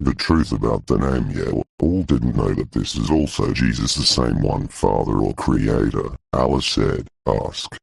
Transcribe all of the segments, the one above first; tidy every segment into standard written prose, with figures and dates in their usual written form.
The truth about the name YHWH. All didn't know that this is also Jesus, the same one Father or Creator. Allah said, ask.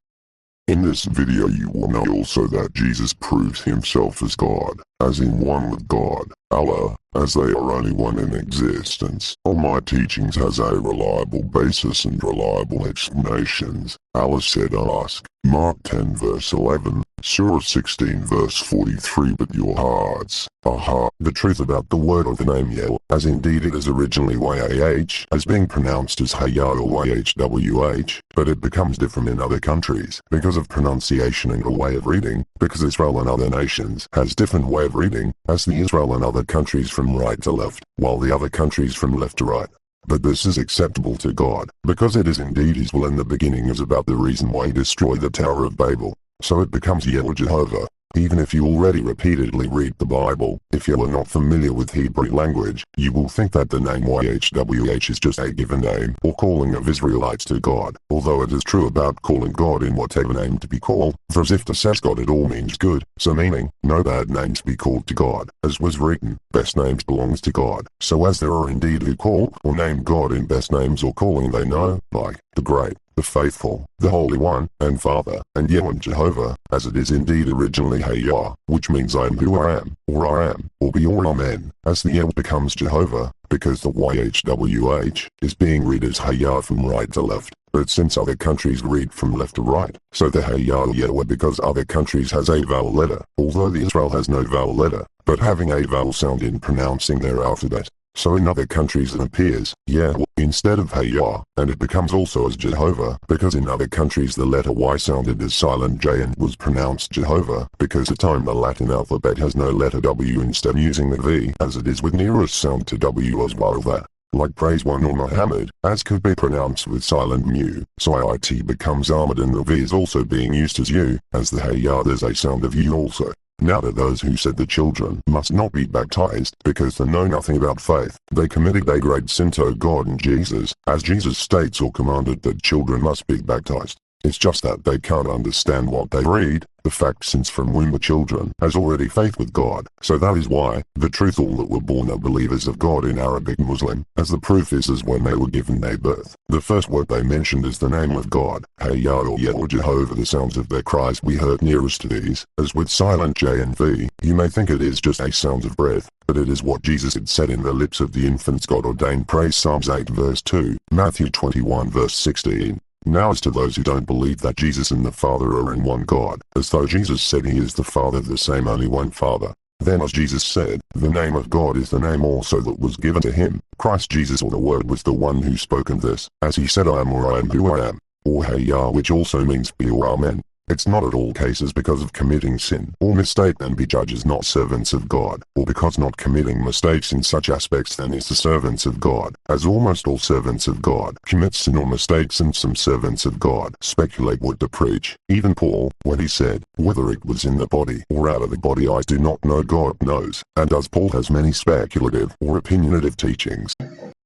In this video you will know also that Jesus proves himself as God, as in one with God, Allah, as they are only one in existence. All my teachings has a reliable basis and reliable explanations. Allah said ask. Mark 10 verse 11, Surah 16 verse 43. But your hearts are hard. The truth about the word of the name YHWH, as indeed it is originally YHWH, as being pronounced as Hayah or YHWH, but it becomes different in other countries, because of pronunciation and a way of reading, because Israel and other nations has different way of reading, as the Israel and other countries from right to left, while the other countries from left to right. But this is acceptable to God, because it is indeed His will, and the beginning is about the reason why He destroyed the Tower of Babel. So it becomes YHWH Jehovah. Even if you already repeatedly read the Bible, if you are not familiar with Hebrew language, you will think that the name YHWH is just a given name or calling of Israelites to God, although it is true about calling God in whatever name to be called, for as if to says God it all means good, so meaning, no bad names be called to God, as was written, best names belongs to God. So as there are indeed who call or name God in best names or calling they know, like, the Great, the Faithful, the Holy One, and Father, and YHWH Jehovah, as it is indeed originally Hayah, which means I am who I am, or be or Amen, as the YHWH becomes Jehovah, because the YHWH is being read as Hayah from right to left, but since other countries read from left to right, so the Hayah YHWH because other countries has a vowel letter, although the Israel has no vowel letter, but having a vowel sound in pronouncing their alphabet. So in other countries it appears, YHWH, instead of Hayah, and it becomes also as Jehovah, because in other countries the letter Y sounded as silent J and was pronounced Jehovah, because at time the Latin alphabet has no letter W instead using the V, as it is with nearest sound to W as well that, like praise one or Muhammad, as could be pronounced with silent mu, so IT becomes Ahmad and the V is also being used as U, as the Hayah there's a sound of U also. Now to those who said the children must not be baptized because they know nothing about faith, they committed a great sin to God and Jesus, as Jesus states or commanded that children must be baptized. It's just that they can't understand what they read, the fact since from womb the children has already faith with God, so that is why, the truth all that were born are believers of God in Arabic Muslim, as the proof is as when they were given their birth, the first word they mentioned is the name of God, Hayah or YHWH Jehovah. The sounds of their cries we heard nearest to these, as with silent J and V, you may think it is just a sound of breath, but it is what Jesus had said in the lips of the infants God ordained. Praise Psalms 8 verse 2, Matthew 21 verse 16. Now as to those who don't believe that Jesus and the Father are in one God, as though Jesus said he is the Father of the same only one Father. Then as Jesus said, the name of God is the name also that was given to him, Christ Jesus or the Word was the one who spoken this, as he said I am or I am who I am, or Hayah which also means be or Amen. It's not at all cases because of committing sin or mistake then be judges not servants of God, or because not committing mistakes in such aspects then is the servants of God, as almost all servants of God commit sin or mistakes and some servants of God speculate what to preach. Even Paul, when he said, whether it was in the body or out of the body I do not know God knows, and as Paul has many speculative or opinionative teachings.